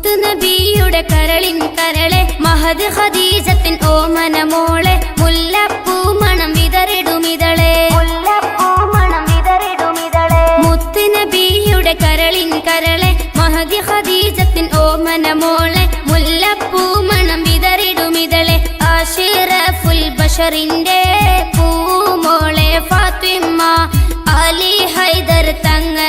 മുത്തു നബിയുടെ കരളിൻ കരളെ മഹദ് ഖദീജത്തിൻ ഓമന മോളെ മുല്ലപ്പൂ മണം വിതറിടുമിതളെ മുത്തു നബിയുടെ കരളിൻ കരളെ മഹദ് ഖദീജത്തിൻ ഓമന മോളെ മുല്ലപ്പൂ മണം വിതറിടുമിതളെ അഷ്റഫുൽ ബശറിന്റെ പൂമോളെ ഫാത്തിമ അലി ഹൈദർ തങ്ങൾ